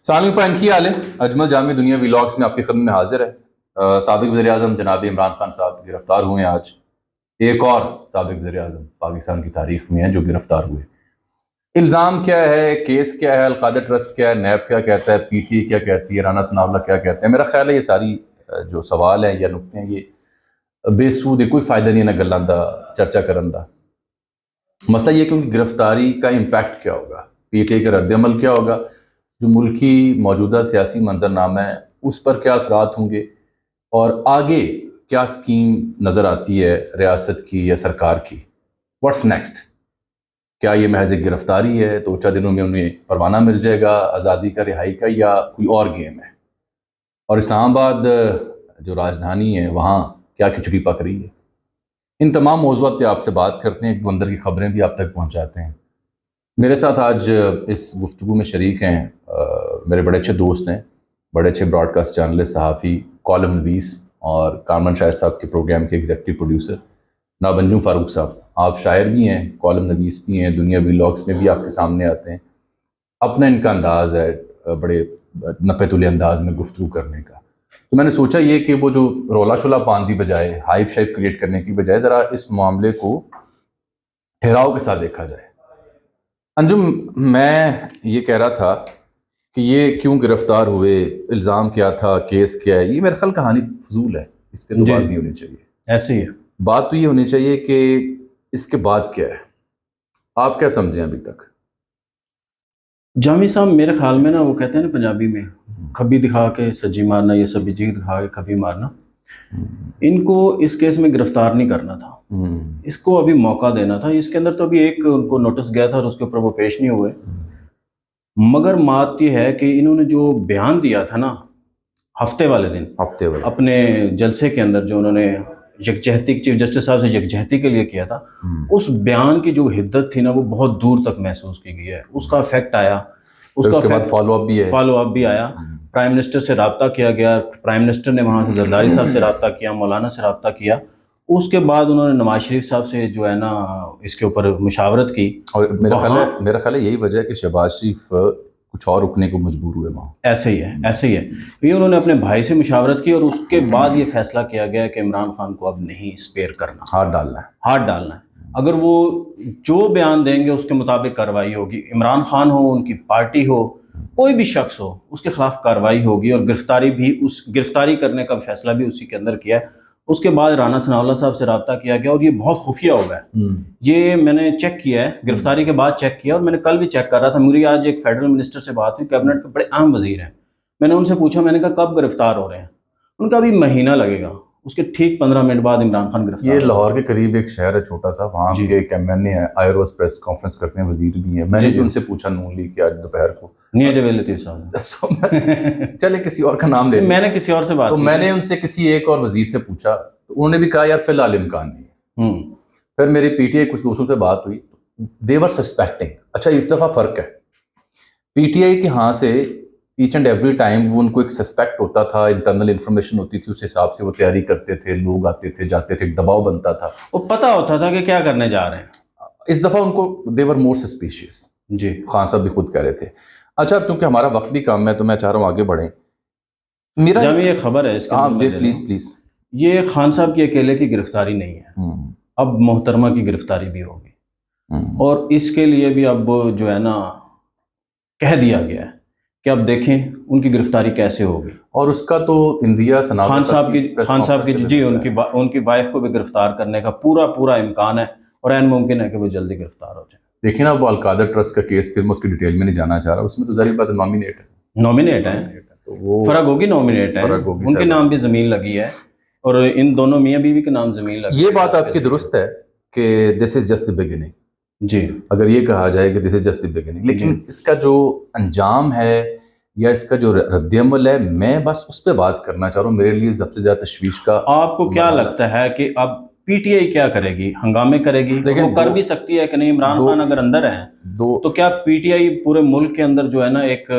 سامعین پائن کی حال ہے اجمل جامع دنیا ویلاگس میں آپ کی خدمت میں حاضر ہے۔ سابق وزیر اعظم جناب عمران خان صاحب گرفتار ہوئے ہیں آج۔ ایک اور سابق وزیر اعظم پاکستان کی تاریخ میں ہیں جو گرفتار ہوئے۔ الزام کیا ہے، کیس کیا ہے، القادہ ٹرسٹ کیا ہے، نیب کیا کہتا ہے، پی ٹی اے کیا کہتی ہے، رانا ثناء اللہ کیا کہتے ہیں؟ میرا خیال ہے یہ ساری جو سوال ہیں یا نکتے ہیں یہ بے سود ہے، کوئی فائدہ نہیں ہے گلاں دا چرچا کرن دا۔ مسئلہ یہ کہ ان کی گرفتاری کا امپیکٹ کیا ہوگا، پی ٹی اے کا رد عمل کیا ہوگا، جو ملکی موجودہ سیاسی منظرنامہ ہے اس پر کیا اثرات ہوں گے، اور آگے کیا سکیم نظر آتی ہے ریاست کی یا سرکار کی، واٹس نیکسٹ؟ کیا یہ محض ایک گرفتاری ہے تو چند دنوں میں انہیں پروانہ مل جائے گا آزادی کا، رہائی کا، یا کوئی اور گیم ہے؟ اور اسلام آباد جو راجدھانی ہے وہاں کیا کھچڑی پک رہی ہے؟ ان تمام موضوعات پہ آپ سے بات کرتے ہیں، ایک اندر کی خبریں بھی آپ تک پہنچاتے ہیں۔ میرے ساتھ آج اس گفتگو میں شریک ہیں میرے بڑے اچھے دوست ہیں، بڑے اچھے براڈ کاسٹ چینلسٹ، صحافی، کالم نویس اور کارمن شاہد صاحب کے پروگرام کے ایگزیکٹو پروڈیوسر جناب انجم فاروق صاحب۔ آپ شاعر بھی ہیں، کالم نویس بھی ہیں، دنیا ویلاگس میں بھی آپ کے سامنے آتے ہیں۔ اپنا ان کا انداز ہے بڑے نپے تلے انداز میں گفتگو کرنے کا۔ تو میں نے سوچا یہ کہ وہ جو رولا شولا پان دی بجائے، ہائپ شائپ کریٹ کرنے کی بجائے ذرا اس معاملے کو ٹھہراؤ کے ساتھ دیکھا جائے۔ انجم، میں یہ کہہ رہا تھا کہ یہ کیوں گرفتار ہوئے، الزام کیا تھا، کیس کیا ہے، یہ میرے خیال کہانی فضول ہے، اس پہ تو بات نہیں ہونی چاہیے۔ ایسے ہی ہے، بات تو یہ ہونی چاہیے کہ اس کے بعد کیا ہے، آپ کیا سمجھیں ابھی تک؟ جامی صاحب میرے خیال میں نا، وہ کہتے ہیں نا پنجابی میں، کھبی دکھا کے سجی مارنا یا سبھی جی دکھا کے کھبی مارنا، ان کو اس کیس میں گرفتار نہیں کرنا تھا، اس کو ابھی موقع دینا تھا۔ اس کے اندر تو ابھی ایک ان کو نوٹس گیا تھا اور اس کے اوپر وہ پیش نہیں ہوئے، مگر بات یہ ہے کہ انہوں نے جو بیان دیا تھا نا ہفتے والے دن اپنے جلسے کے اندر، جو انہوں نے یکجہتی چیف جسٹس صاحب سے یکجہتی کے لیے کیا تھا، اس بیان کی جو حدت تھی نا وہ بہت دور تک محسوس کی گئی ہے، اس کا افیکٹ آیا، اس کے بعد فالو اپ بھی آیا۔ پرائم منسٹر سے رابطہ کیا گیا، پرائم منسٹر نے وہاں سے زرداری صاحب سے رابطہ کیا، مولانا سے رابطہ کیا، اس کے بعد انہوں نے نواز شریف صاحب سے جو ہے نا اس کے اوپر مشاورت کی، اور میرا خیال ہے یہی وجہ ہے کہ شہباز شریف کچھ اور رکنے کو مجبور ہوئے وہاں۔ ایسے ہی ہے یہ انہوں نے اپنے بھائی سے مشاورت کی اور اس کے بعد یہ فیصلہ کیا گیا کہ عمران خان کو اب نہیں اسپیئر کرنا، ہاتھ ڈالنا ہے۔ اگر وہ جو بیان دیں گے اس کے مطابق کارروائی ہوگی، عمران خان ہو، ان کی پارٹی ہو، کوئی بھی شخص ہو، اس کے خلاف کارروائی ہوگی، اور گرفتاری کرنے کا فیصلہ بھی اسی کے اندر کیا ہے۔ اس کے بعد رانا ثناء اللہ صاحب سے رابطہ کیا گیا، اور یہ بہت خفیہ ہوا ہے، یہ میں نے چیک کیا ہے، گرفتاری کے بعد چیک کیا، اور میں نے کل بھی چیک کر رہا تھا، میری آج ایک فیڈرل منسٹر سے بات ہوئی، کیبنٹ کے بڑے اہم وزیر ہیں، میں نے ان سے پوچھا، میں نے کہا کب گرفتار ہو رہے ہیں؟ ان کا ابھی مہینہ لگے گا، اس کے ٹھیک 15 منٹ بعد عمران خان گرفتار۔ یہ لاہور کے قریب ایک شہر ہے چھوٹا سا، وہاں کے ایک ایم این اے ہے، آئے روز پریس کانفرنس کرتے ہیں، وزیر بھی ہیں۔ میں نے ان سے پوچھا نون لیگ کے آج دوپہر کو، نہیں جب لطیف صاحب چلے کسی اور کا نام لے، میں نے کسی اور سے بات تو میں نے ان سے کسی ایک اور وزیر سے پوچھا تو انہوں نے بھی کہا یار فی الحال امکان نہیں ہے۔ پھر میری پی ٹی آئی کچھ دوستوں سے بات ہوئی، دے ور سسپیکٹنگ۔ اچھا اس دفعہ فرق ہے، پی ٹی آئی کے ہاں سے ایچ اینڈ ایوری ٹائم وہ ان کو ایک سسپیکٹ ہوتا تھا، انٹرنل انفارمیشن ہوتی تھی، اس حساب سے وہ تیاری کرتے تھے، لوگ آتے تھے جاتے تھے، ایک دباؤ بنتا تھا، وہ پتہ ہوتا تھا کہ کیا کرنے جا رہے ہیں۔ اس دفعہ ان کو دے ور مور سسپیشیس۔ جی خان صاحب بھی خود کہہ رہے تھے۔ اچھا اب چونکہ ہمارا وقت بھی کم ہے تو میں چاہ رہا ہوں آگے بڑھیں۔ میرا یہ خبر ہے اس کے پلیز یہ خان صاحب کی اکیلے کی گرفتاری نہیں ہے، اب محترمہ کی گرفتاری بھی ہوگی، اور اس کے لیے بھی اب جو ہے نا کہہ دیا گیا ہے کہ اب دیکھیں ان کی گرفتاری کیسے ہوگی، اور اس کا تو اندیا خان صاحب کی جی ان کی وائف کو بھی گرفتار کرنے کا پورا امکان ہے، اور عین ممکن ہے کہ وہ جلدی گرفتار ہو جائے۔ دیکھیں نا وہ القادہ ٹرسٹ کا کیس، پھر میں اس کی ڈیٹیل میں نہیں جانا چاہ رہا، اس میں تو ظاہر بات نومینیٹ ہے، فرق ہوگی، نومینیٹ ہے، ان کے نام بھی زمین لگی ہے، اور ان دونوں میاں بیوی کے نام زمین لگی ہے۔ یہ بات آپ کی درست ہے کہ دس از جسٹ دی بگننگ، جی اگر یہ کہا جائے کہ دس از جسٹ دی بگننگ، لیکن اس کا جو انجام ہے یا اس کا جو رد عمل ہے، میں بس اس پہ بات کرنا چاہ رہا ہوں۔ میرے لیے سب سے زیادہ تشویش کا آپ کو کیا لگتا ہے کہ اب پی ٹی آئی کیا کرے گی؟ ہنگامے کرے گی؟ وہ کر بھی سکتی ہے کہ نہیں، عمران خان اگر اندر ہیں تو کیا پی ٹی آئی پورے ملک کے اندر جو ہے نا ایک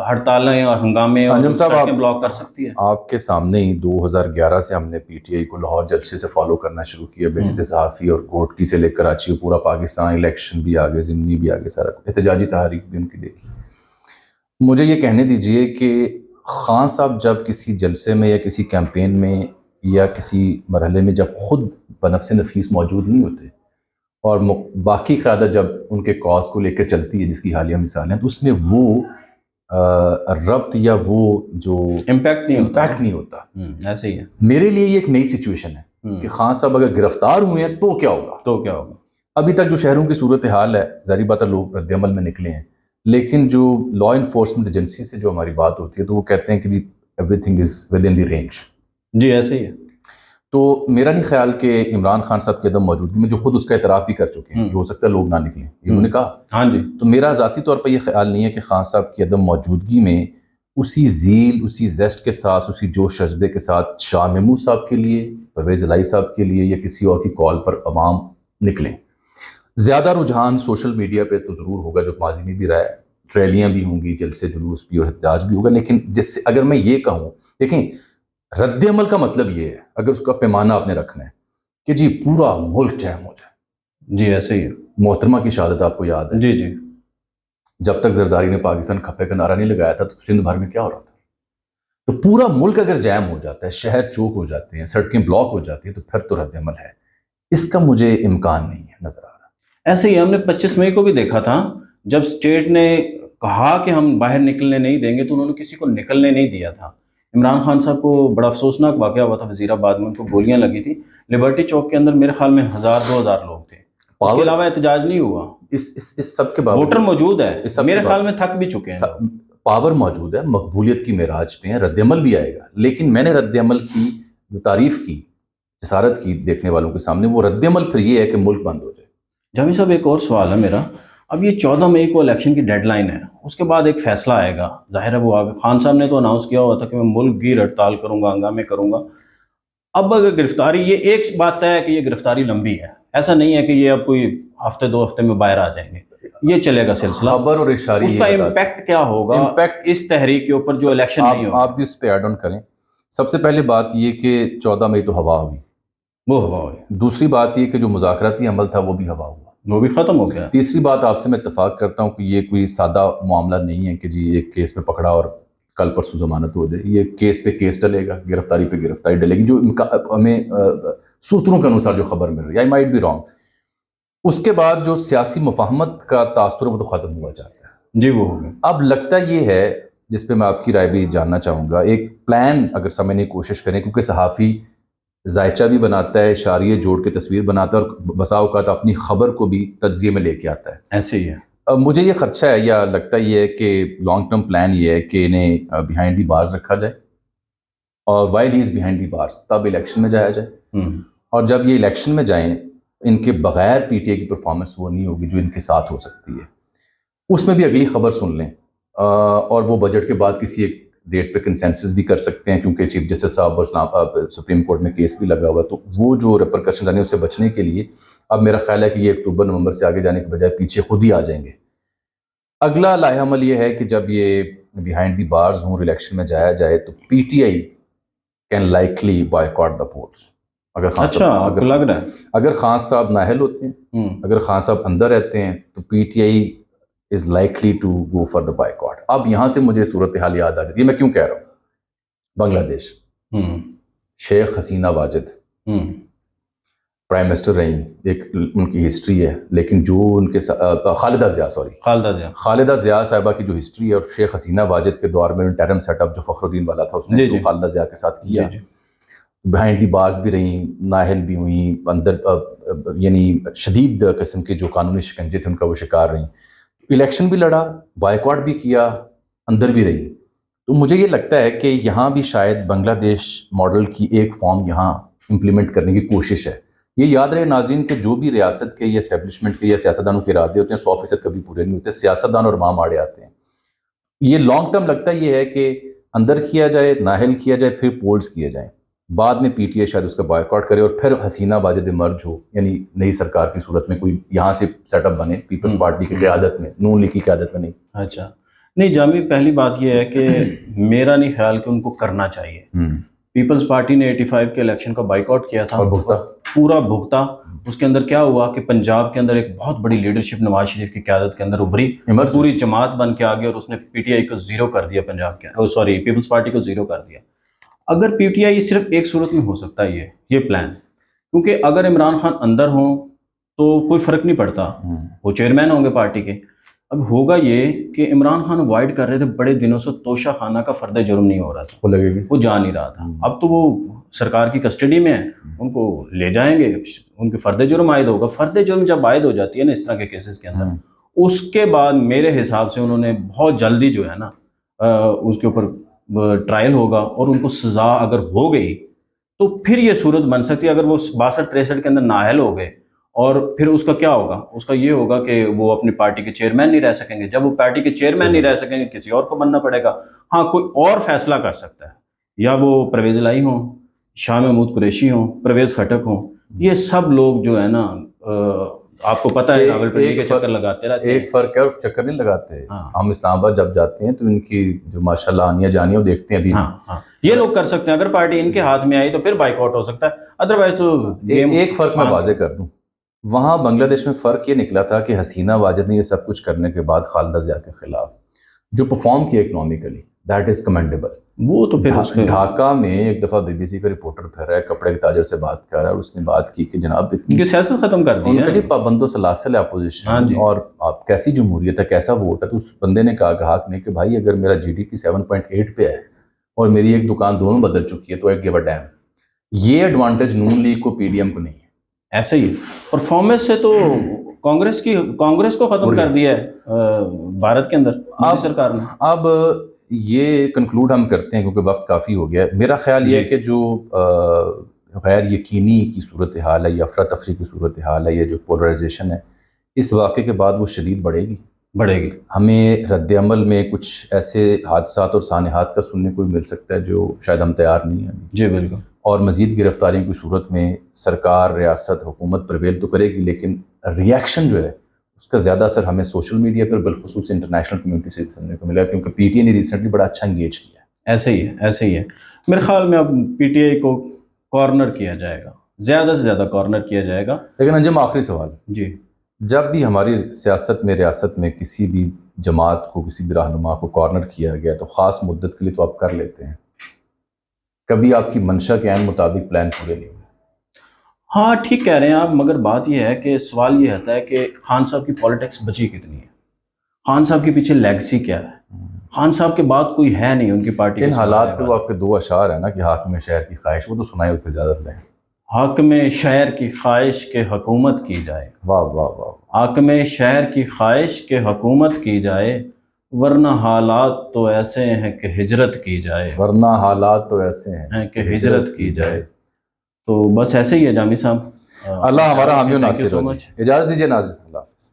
ہڑتالیں اور ہنگامے اور سڑکیں بلاک کر سکتی ہے؟ آپ کے سامنے ہی 2011 سے ہم نے پی ٹی آئی کو لاہور جلسے سے فالو کرنا شروع کیا، بیسط صحافی اور کوٹکی سے لے کراچی، پورا پاکستان، الیکشن بھی آگے، ضمنی بھی آگے، سارا احتجاجی تحریک بھی ان کی دیکھی۔ مجھے یہ کہنے دیجئے کہ خان صاحب جب کسی جلسے میں یا کسی کیمپین میں یا کسی مرحلے میں جب خود بنفس نفیس موجود نہیں ہوتے اور باقی قیادت جب ان کے کاز کو لے کر چلتی ہے، جس کی حالیہ مثالیں، تو اس میں وہ ربط یا وہ جو امپیکٹ نہیں ہوتا. ایسے ہی ہے. میرے لیے یہ ایک نئی سچویشن ہے کہ خان صاحب اگر گرفتار ہوئے ہیں تو کیا ہوگا. ابھی تک جو شہروں کی صورتحال ہے، ظاہری بات ہے لوگ رد عمل میں نکلے ہیں، لیکن جو لا انفورسمنٹ ایجنسی سے جو ہماری بات ہوتی ہے تو وہ کہتے ہیں کہ جی everything is within the range. جی ایسے ہی ہے. تو میرا نہیں خیال کہ عمران خان صاحب کی عدم موجودگی میں، جو خود اس کا اعتراف بھی کر چکے ہیں کہ ہو سکتا ہے لوگ نہ نکلیں، یہ انہوں نے کہا. ہاں جی. تو میرا ذاتی طور پر یہ خیال نہیں ہے کہ خان صاحب کی عدم موجودگی میں اسی ذیل، اسی زیسٹ کے ساتھ، اسی جوش جذبے کے ساتھ شاہ محمود صاحب کے لیے، پرویز الہی صاحب کے لیے یا کسی اور کی کال پر عوام نکلیں. زیادہ رجحان سوشل میڈیا پہ تو ضرور ہوگا، جو ماضی میں بھی رہا ہے، ریلیاں بھی ہوں گی، جلسے جلوس بھی اور احتجاج بھی ہوگا. لیکن جس سے اگر میں یہ کہوں، دیکھیں رد عمل کا مطلب یہ ہے، اگر اس کا پیمانہ آپ نے رکھنا ہے کہ جی پورا ملک جیم ہو جائے. جی ایسے ہی ہے. محترمہ کی شہادت آپ کو یاد ہے. جی جی. جب تک زرداری نے پاکستان کھپے کا نعرہ نہیں لگایا تھا تو سندھ بھر میں کیا ہو رہا تھا. تو پورا ملک اگر جیم ہو جاتا ہے، شہر چوک ہو جاتے ہیں، سڑکیں بلاک ہو جاتی ہیں، تو پھر تو رد عمل ہے. اس کا مجھے امکان نہیں ہے نظر آ رہا. ایسے ہی ہم نے 25 مئی کو بھی دیکھا تھا، جب اسٹیٹ نے کہا کہ ہم باہر نکلنے نہیں دیں گے تو انہوں نے کسی کو نکلنے نہیں دیا تھا. عمران خان صاحب کو بڑا افسوسناک واقعہ ہوا تھا وزیر آباد میں، ان کو گولیاں لگی تھی. لبرٹی چوک کے اندر میرے خیال میں 1000-2000 لوگ تھے. اس کے علاوہ احتجاج نہیں ہوا. اس سب کے باوجود ووٹر موجود ہے، میرے خیال میں تھک بھی چکے ہیں. پاور موجود ہے، مقبولیت کی معراج پہ ہیں، رد عمل بھی آئے گا. لیکن میں نے رد عمل کی جو تعریف کی، جسارت کی دیکھنے والوں کے سامنے، وہ رد عمل پھر یہ ہے کہ ملک بند ہو جائے. جامی صاحب ایک اور سوال ہے میرا. اب یہ 14 مئی کو الیکشن کی ڈیڈ لائن ہے، اس کے بعد ایک فیصلہ آئے گا. ظاہر ہے وہ آگے خان صاحب نے تو اناؤنس کیا ہوا تھا کہ میں ملک گیر ہڑتال کروں گا، ہنگامے کروں گا. اب اگر گرفتاری، یہ ایک بات طے ہے کہ یہ گرفتاری لمبی ہے، ایسا نہیں ہے کہ یہ اب کوئی ہفتے 2 ہفتے میں باہر آ جائیں گے، یہ چلے گا سلسلہ. خبر اور اشاری اس کا امپیکٹ کیا ہوگا اس تحریک کے اوپر جو الیکشن نہیں ہوگا؟ آپ بھی اس پہ ایڈ آن کریں. سب سے پہلے بات یہ کہ 14 مئی تو ہوا ہوئی، وہ ہوا ہوئی. دوسری بات یہ کہ جو مذاکراتی عمل تھا وہ بھی ہوا ہوا، وہ بھی ختم ہو گیا. تیسری بات آپ سے میں اتفاق کرتا ہوں کہ یہ کوئی سادہ معاملہ نہیں ہے کہ جی ایک کیس میں پکڑا اور کل پرسوں ضمانت ہو جائے. یہ کیس پہ کیس ڈلے گا، گرفتاری پہ گرفتاری ڈلے گی، جو ہمیں سوتروں کے انوسار جو خبر مل رہی ہے. I might be wrong. اس کے بعد جو سیاسی مفاہمت کا تاثر وہ تو ختم ہوا جاتا ہے. جی وہ ہو گیا. اب لگتا یہ ہے، جس پہ میں آپ کی رائے بھی جاننا چاہوں گا، ایک پلان اگر سمجھنے کی کوشش کریں، کیونکہ صحافی ذائچہ بھی بناتا ہے، اشاریے جوڑ کے تصویر بناتا ہے، اور بسا اوقات اپنی خبر کو بھی تجزیے میں لے کے آتا ہے. ایسے ہی ہے. مجھے یہ خدشہ ہے یا لگتا یہ ہے کہ لانگ ٹرم پلان یہ ہے کہ انہیں بیہائنڈ دی بارز رکھا جائے، اور while he is behind the bars تب الیکشن میں جایا جائے. اور جب یہ الیکشن میں جائیں، ان کے بغیر پی ٹی اے کی پرفارمنس وہ نہیں ہوگی جو ان کے ساتھ ہو سکتی ہے. اس میں بھی اگلی خبر سن لیں، اور وہ بجٹ کے بعد کسی ایک ڈیٹ پہ کنسنسس بھی کر سکتے ہیں، کیونکہ چیف جسٹس صاحب اور سپریم کورٹ میں کیس بھی لگا ہوا ہے. تو وہ جو ریپرکشن آنے اس سے بچنے کے لیے اب میرا خیال ہے کہ یہ اکتوبر نومبر سے آگے جانے کے بجائے پیچھے خود ہی آ جائیں گے. اگلا لاحہ عمل یہ ہے کہ جب یہ بیہائنڈ دی بارز ہوں، الیکشن میں جایا جائے، تو P T I can likely boycott the poles. اگر خان صاحب اگر خان صاحب نااہل ہوتے ہیں، اگر خان صاحب اندر رہتے ہیں، تو P T I is likely to go for the boycott. اب یہاں سے مجھے صورتحال یاد آ جاتی ہے. میں کیوں کہہ رہا ہوں؟ بنگلہ دیش، شیخ حسینہ واجد پرائم منسٹر رہی، ایک ان کی ہسٹری ہے. لیکن جو ان کے خالدہ ضیاء صاحبہ کی جو ہسٹری ہے، اور شیخ حسینہ واجد کے دور میں انٹرم سیٹ اپ جو فخر الدین والا تھا اس نے تو خالدہ ضیاء کے ساتھ کیا. بیہائنڈ دی بارز بھی رہیں، نااہل بھی ہوئیں، اندر یعنی شدید قسم کے جو قانونی شکنجے تھے ان کا وہ شکار رہیں. الیکشن بھی لڑا، بائیکاٹ بھی کیا، اندر بھی رہی. تو مجھے یہ لگتا ہے کہ یہاں بھی شاید بنگلہ دیش ماڈل کی ایک فارم یہاں امپلیمنٹ کرنے کی کوشش ہے. یہ یاد رہے ناظرین کہ جو بھی ریاست کے یا اسٹیبلشمنٹ کے یا سیاستدانوں کے ارادے ہوتے ہیں 100% کبھی پورے نہیں ہوتے. سیاستدان اور ماں ماڑے آتے ہیں. یہ لانگ ٹرم لگتا یہ ہے کہ اندر کیا جائے، نااہل کیا جائے، پھر پولز کیے جائیں، بعد میں پی ٹی اے شاید اس کا بائیکاٹ کرے، اور پھر حسینہ واجد مرج ہو، یعنی نئی سرکار کی صورت میں کوئی یہاں سے سیٹ اپ بنے پیپلز پارٹی کی قیادت میں، نون لیگ کی قیادت میں نہیں. اچھا نہیں جامی، پہلی بات یہ ہے کہ میرا نہیں خیال کہ ان کو کرنا چاہیے. پیپلز پارٹی نے 85 کے الیکشن کا بائیکاٹ کیا تھا اور بھگتا پورا بھگتا. اس کے اندر کیا ہوا کہ پنجاب کے اندر ایک بہت بڑی لیڈرشپ نواز شریف کی قیادت کے اندر ابھری, پوری جماعت بن کے آگے, اور اس نے پی ٹی آئی کو زیرو کر دیا, پنجاب کے سوری پیپلز پارٹی کو زیرو کر دیا. اگر پی ٹی آئی صرف ایک صورت میں ہو سکتا ہے یہ پلان, کیونکہ اگر عمران خان اندر ہوں تو کوئی فرق نہیں پڑتا, وہ چیئرمین ہوں گے پارٹی کے. اب ہوگا یہ کہ عمران خان اوائڈ کر رہے تھے بڑے دنوں سے, توشہ خانہ کا فرد جرم نہیں ہو رہا تھا, وہ لگے گی, وہ جا نہیں رہا تھا. اب تو وہ سرکار کی کسٹڈی میں ہیں, ان کو لے جائیں گے, ان کے فرد جرم عائد ہوگا. فرد جرم جب عائد ہو جاتی ہے نا اس طرح کے کیسز کے اندر, اس کے بعد میرے حساب سے انہوں نے بہت جلدی جو ہے نا اس کے اوپر ٹرائل ہوگا, اور ان کو سزا اگر ہو گئی تو پھر یہ صورت بن سکتی ہے. اگر وہ 62-63 کے اندر نااہل ہو گئے, اور پھر اس کا کیا ہوگا, اس کا یہ ہوگا کہ وہ اپنی پارٹی کے چیئرمین نہیں رہ سکیں گے. جب وہ پارٹی کے چیئرمین نہیں رہ سکیں گے, کسی اور کو بننا پڑے گا. ہاں, کوئی اور فیصلہ کر سکتا ہے, یا وہ پرویز الہی ہوں, شاہ محمود قریشی ہوں, پرویز خٹک ہوں, یہ سب لوگ جو ہے نا آپ کو پتہ ہے راولپنڈی کے چکر لگاتے رہتے ہیں. ایک فرق ہے, اور چکر نہیں لگاتے. ہم اسلام آباد جب جاتے ہیں تو ان کی جو ماشاءاللہ آنیاں جانیاں دیکھتے ہیں ابھی. یہ لوگ کر سکتے ہیں, اگر پارٹی ان کے ہاتھ میں آئی تو پھر بائیکاٹ ہو سکتا ہے, ادروائز تو ایک فرق میں واضح کر دوں. وہاں بنگلہ دیش میں فرق یہ نکلا تھا کہ حسینہ واجد نے یہ سب کچھ کرنے کے بعد خالدہ ضیاء کے خلاف جو پرفارم کیا اکنامکلی, دیٹ از کمینڈیبل. وہ تو پھر ڈھاکہ میں ایک دفعہ بی بی سی کا رپورٹر پھر رہا ہے, کپڑے کے تاجر سے بات کر رہا ہے, اور اس نے بات کی کہ جناب اتنی سیاست ختم کر دی ہے, پابند و سلاسل ہے اپوزیشن, اور آپ کیسی جمہوریت ہے, کیسا ووٹ ہے. تو اس بندے نے کہا نے کہ بھائی اگر میرا جی ڈی پی 7.8 پہ ہے اور میری ایک دکان دونوں بدل چکی ہے تو ایک گیو اے ڈیم. یہ ایڈوانٹیج نون لیگ کو, پی ڈی ایم کو نہیں ہے. ایسے ہی پرفارمنس سے تو کانگریس کو ختم کر دیا ہے بھارت کے اندر مودی سرکار نے. اب یہ کنکلوڈ ہم کرتے ہیں کیونکہ وقت کافی ہو گیا ہے. میرا خیال یہ ہے کہ جو غیر یقینی کی صورتحال ہے, یا افراتفری کی صورتحال ہے, یہ جو پولرائزیشن ہے, اس واقعے کے بعد وہ شدید بڑھے گی. ہمیں رد عمل میں کچھ ایسے حادثات اور سانحات کا سننے کو مل سکتا ہے جو شاید ہم تیار نہیں ہیں. جی بالکل. اور مزید گرفتاریوں کی صورت میں سرکار, ریاست, حکومت پرویل تو کرے گی, لیکن ریاکشن جو ہے اس کا زیادہ اثر ہمیں سوشل میڈیا پر بالخصوص انٹرنیشنل کمیونٹی سے سننے کو ملا, کیونکہ پی ٹی آئی نے ریسنٹلی بڑا اچھا انگیج کیا ہے. ایسے ہی ہے میرے خیال میں. اب پی ٹی آئی کو کارنر کیا جائے گا, زیادہ سے زیادہ کارنر کیا جائے گا. لیکن انجم, آخری سوال, جی, جب بھی ہماری سیاست میں, ریاست میں کسی بھی جماعت کو, کسی بھی رہنما کو کارنر کیا گیا تو خاص مدت کے لیے تو آپ کر لیتے ہیں, کبھی آپ کی منشا کے عین مطابق پلان پورے نہیں ہوئے. ہاں ٹھیک کہہ رہے ہیں آپ, مگر بات یہ ہے کہ سوال یہ آتا ہے کہ خان صاحب کی پالیٹکس بچی کتنی ہے, خان صاحب کے پیچھے لیگسی کیا ہے. خان صاحب کے بعد کوئی ہے نہیں ان کی پارٹی. ان حالات پہ وہ آپ کے 2 اشعار ہیں نا کہ حاکم شہر کی خواہش, وہ تو سنائے پھر اجازت لیں. حاکم شہر کی خواہش کے حکومت کی جائے. واہ واہ واہ. حاکم شہر کی خواہش کے حکومت کی جائے, ورنہ حالات تو ایسے ہیں کہ ہجرت کی جائے. ورنہ حالات تو ایسے ہیں کہ ہجرت کی جائے. تو بس ایسے ہی ہے جامی صاحب. اللہ ہمارا حامی و ناصر ہو. اجازت دیجیے ناظرین, اللہ حافظ.